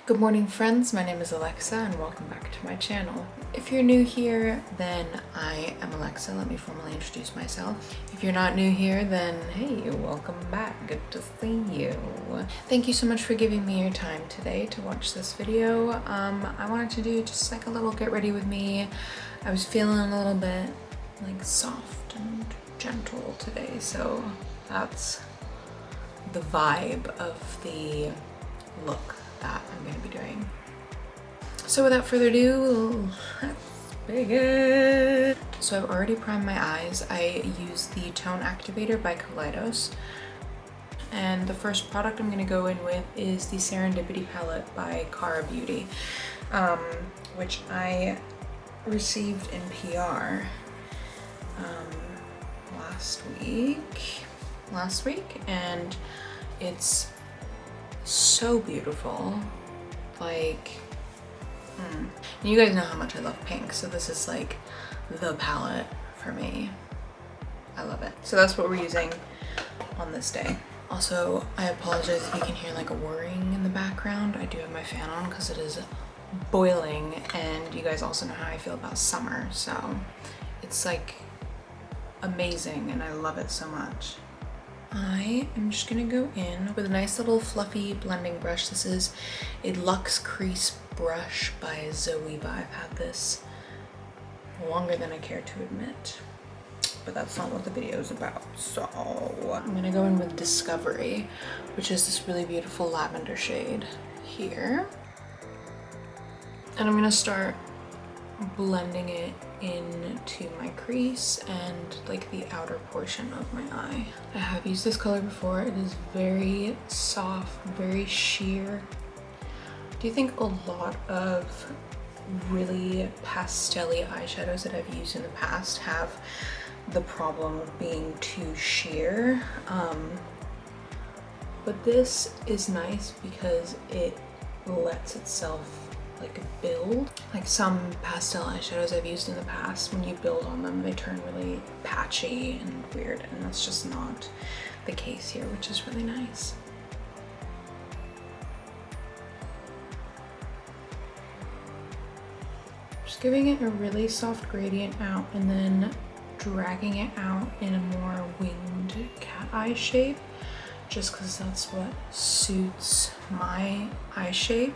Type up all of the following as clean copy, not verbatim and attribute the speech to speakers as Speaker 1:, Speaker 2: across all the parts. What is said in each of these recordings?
Speaker 1: Good morning friends, my name is Alexa and welcome back to my channel. If you're new here, then I am Alexa. Let me formally introduce myself. If you're not new here, then hey, welcome back. Good to see you. Thank you so much for giving me your time today to watch this video. I wanted to do just like a little get ready with me. I was feeling a little bit like soft and gentle today, so that's the vibe of the look that I'm going to be doing. So without further ado, let's begin. So I've already primed my eyes. I use the Tone Activator by Kaleidos. And the first product I'm going to go in with is the Serendipity palette by Cara Beauty, which I received in PR last week, and it's so beautiful. Like, you guys know how much I love pink, so this is like the palette for me. I love it. So that's what we're using on this day. Also, I apologize if you can hear like a whirring in the background. I do have my fan on because it is boiling, and you guys also know how I feel about summer, so it's like amazing and I love it so much. I am just gonna go in with a nice little fluffy blending brush. This is a Luxe Crease brush by Zoe, but I've had this longer than I care to admit, but that's not what the video is about. So I'm gonna go in with Discovery, which is this really beautiful lavender shade here. And I'm gonna start blending it into my crease and like the outer portion of my eye. I have used this color before. It is very soft, very sheer. Do you think a lot of really pastel-y eyeshadows that I've used in the past have the problem of being too sheer? But this is nice because it lets itself like build. Like some pastel eyeshadows I've used in the past, when you build on them, they turn really patchy and weird, and that's just not the case here, which is really nice. Just giving it a really soft gradient out and then dragging it out in a more winged cat eye shape, just because that's what suits my eye shape.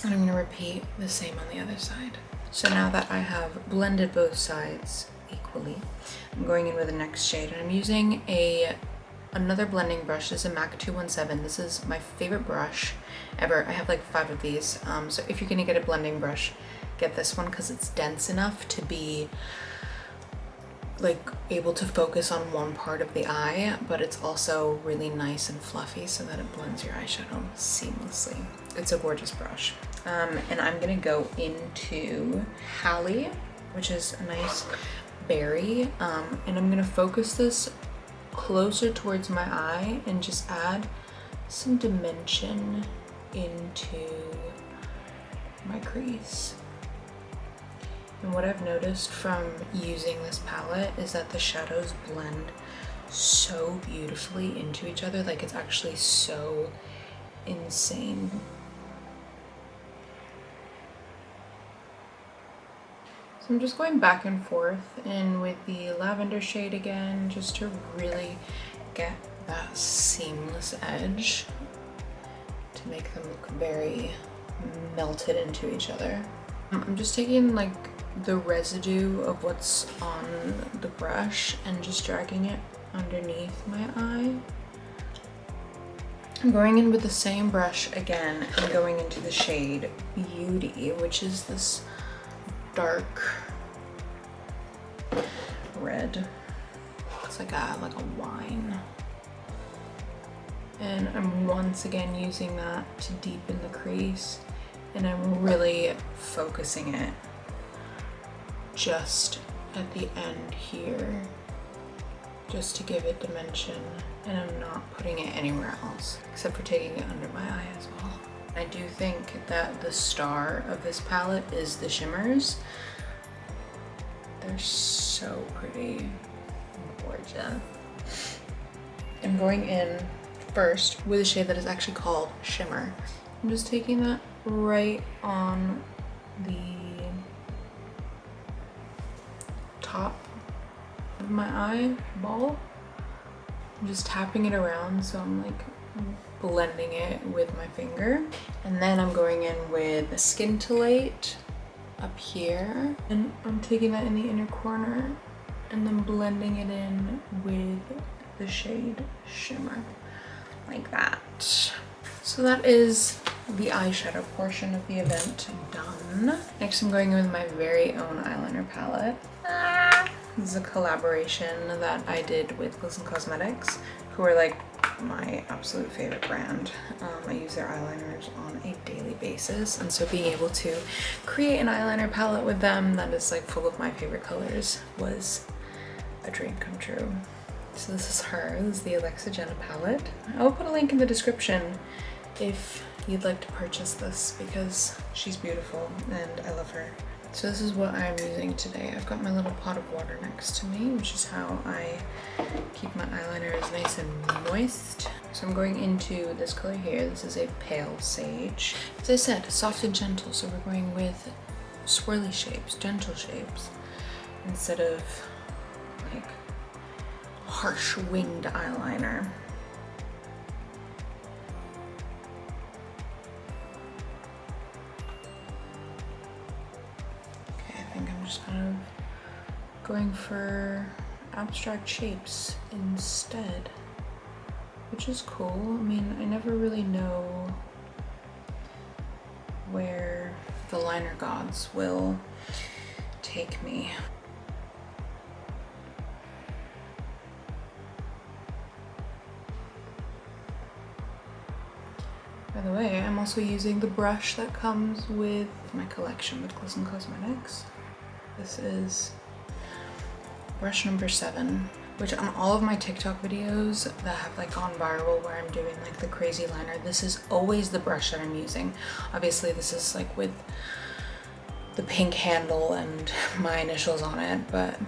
Speaker 1: And I'm gonna repeat the same on the other side. So now that I have blended both sides equally, I'm going in with the next shade, and I'm using another blending brush. This is a MAC 217. This is my favorite brush ever. I have like 5 of these. So if you're gonna get a blending brush, get this one because it's dense enough to be like able to focus on one part of the eye, but it's also really nice and fluffy so that it blends your eyeshadow seamlessly. It's a gorgeous brush. And I'm gonna go into Hallie, which is a nice berry, and I'm gonna focus this closer towards my eye and just add some dimension into my crease. And what I've noticed from using this palette is that the shadows blend so beautifully into each other. Like, it's actually so insane. So I'm just going back and forth and with the lavender shade again, just to really get that seamless edge to make them look very melted into each other. I'm just taking like the residue of what's on the brush and just dragging it underneath my eye. I'm going in with the same brush again and going into the shade Beauty, which is this dark red. It's like a wine. And I'm once again using that to deepen the crease, and I'm really focusing it just at the end here, just to give it dimension, and I'm not putting it anywhere else except for taking it under my eye as well. I do think that the star of this palette is the shimmers. They're so pretty and gorgeous. I'm going in first with a shade that is actually called Shimmer. I'm just taking that right on the top of my eyeball. I'm just tapping it around, so I'm like blending it with my finger. And then I'm going in with a Scintillate up here. And I'm taking that in the inner corner and then blending it in with the shade Shimmer, like that. So that is the eyeshadow portion of the event done. Next I'm going in with my very own eyeliner palette. This is a collaboration that I did with Glisten Cosmetics, who are like my absolute favorite brand. I use their eyeliners on a daily basis, and so being able to create an eyeliner palette with them that is like full of my favorite colors was a dream come true. So this is her. This is the Alexa Jenna palette. I'll put a link in the description if you'd like to purchase this because she's beautiful and I love her. So this is what I'm using today. I've got my little pot of water next to me, which is how I keep my eyeliners nice and moist. So I'm going into this color here. This is a pale sage. As I said, soft and gentle. So we're going with swirly shapes, gentle shapes, instead of like harsh winged eyeliner. I'm just kind of going for abstract shapes instead, which is cool. I mean, I never really know where the liner gods will take me. By the way, I'm also using the brush that comes with my collection with Glisten Cosmetics. This is brush number 7, which on all of my TikTok videos that have like gone viral where I'm doing like the crazy liner, this is always the brush that I'm using. Obviously this is like with the pink handle and my initials on it, but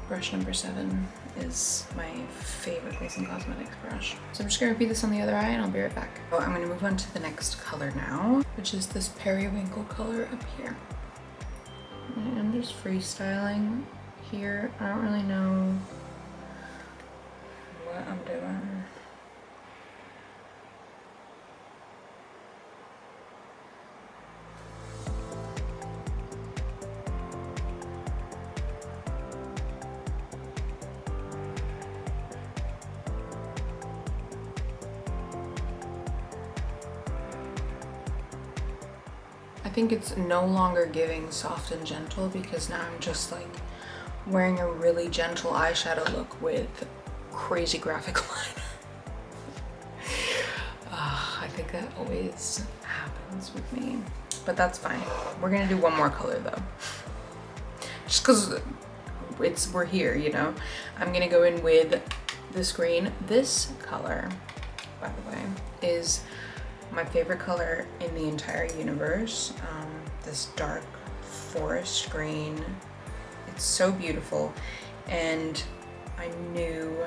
Speaker 1: brush number 7 is my favorite Glisten Cosmetics brush. So I'm just gonna repeat this on the other eye and I'll be right back. So I'm gonna move on to the next color now, which is this periwinkle color up here. I'm just freestyling here. I don't really know what I'm doing. I think it's no longer giving soft and gentle because now I'm just like wearing a really gentle eyeshadow look with crazy graphic liner. I think that always happens with me, but that's fine. We're gonna do one more color though. Just cause we're here, you know? I'm gonna go in with this green. This color, by the way, is my favorite color in the entire universe. This dark forest green. It's so beautiful, and I knew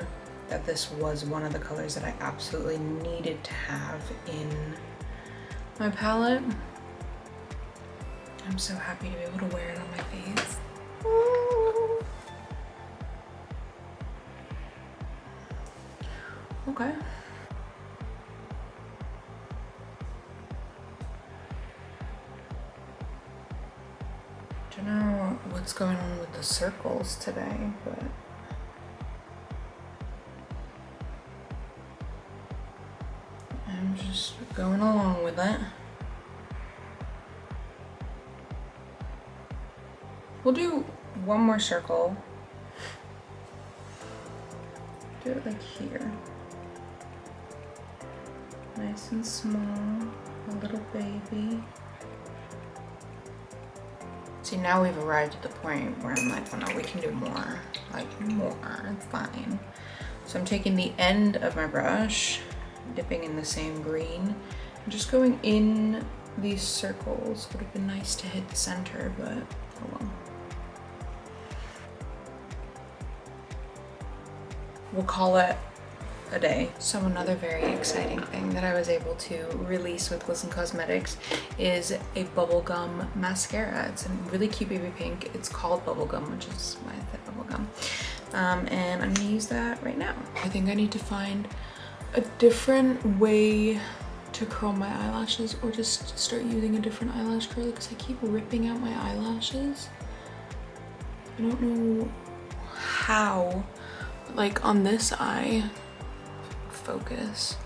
Speaker 1: that this was one of the colors that I absolutely needed to have in my palette. I'm so happy to be able to wear it on my face. Okay. Don't know what's going on with the circles today, but I'm just going along with it. We'll do one more circle. Do it like here. Nice and small, a little baby. See, now we've arrived at the point where I'm like, oh no, we can do more. Like more, it's fine. So I'm taking the end of my brush, dipping in the same green, and just going in these circles. Would have been nice to hit the center, but oh well. We'll call it a day. So another very exciting thing that I was able to release with Glisten Cosmetics is a bubblegum mascara. It's a really cute baby pink. It's called Bubblegum, which is why I said bubblegum. And I'm gonna use that right now. I think I need to find a different way to curl my eyelashes, or just start using a different eyelash curler, because I keep ripping out my eyelashes. I don't know how. Like on this eye, focus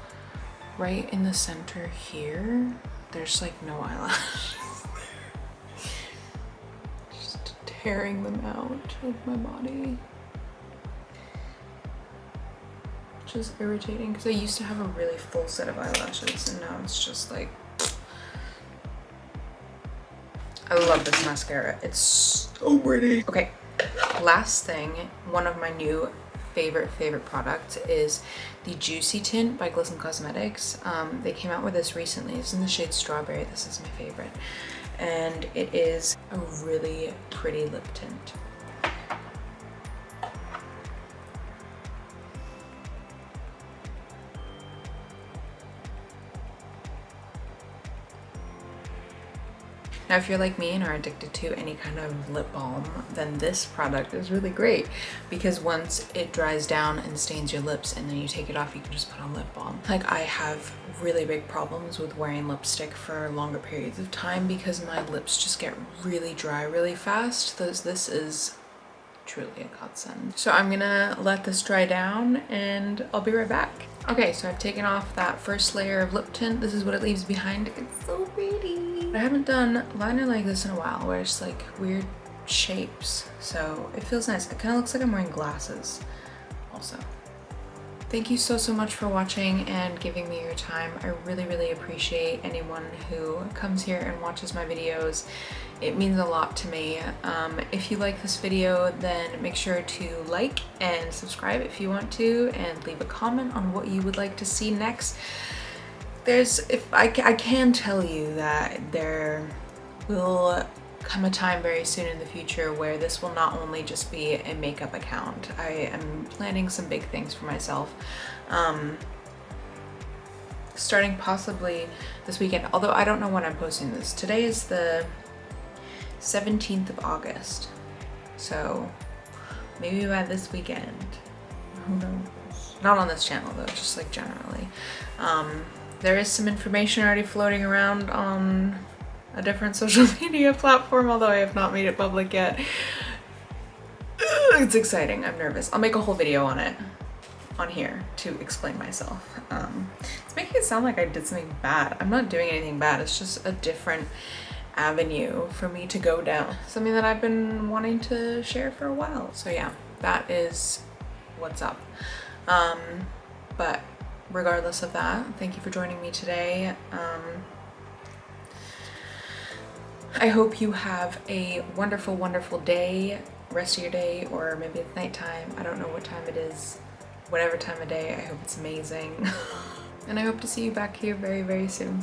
Speaker 1: right in the center here, there's like no eyelashes. Just tearing them out of my body. Which is irritating, because I used to have a really full set of eyelashes and now it's just like, I love this mascara. It's so pretty. Okay, last thing, one of my new favorite products is the Juicy Tint by Glisten Cosmetics. They came out with this recently. It's in the shade Strawberry. This is my favorite. And it is a really pretty lip tint. Now, if you're like me and are addicted to any kind of lip balm, then this product is really great, because once it dries down and stains your lips and then you take it off, you can just put on lip balm. Like, I have really big problems with wearing lipstick for longer periods of time because my lips just get really dry really fast. This is truly a godsend. So I'm gonna let this dry down and I'll be right back. Okay, so I've taken off that first layer of lip tint. This is what it leaves behind. It's so pretty. I haven't done liner like this in a while, where it's like weird shapes. So it feels nice. It kind of looks like I'm wearing glasses also. Thank you so much for watching and giving me your time. I really appreciate anyone who comes here and watches my videos. It means a lot to me. If you like this video, then make sure to like and subscribe if you want to, and leave a comment on what you would like to see next. I can tell you that there will come a time very soon in the future where this will not only just be a makeup account. I am planning some big things for myself. Starting possibly this weekend, although I don't know when I'm posting this. Today is the 17th of August. So maybe by this weekend, who knows? Not on this channel though, just like generally. There is some information already floating around on a different social media platform, although I have not made it public yet. It's exciting, I'm nervous. I'll make a whole video on it, on here, to explain myself. It's making it sound like I did something bad. I'm not doing anything bad, it's just a different avenue for me to go down. Something that I've been wanting to share for a while. So yeah, that is what's up. But regardless of that, thank you for joining me today. I hope you have a wonderful day, rest of your day, or maybe it's nighttime. I don't know what time it is. Whatever time of day, I hope it's amazing. And I hope to see you back here very soon.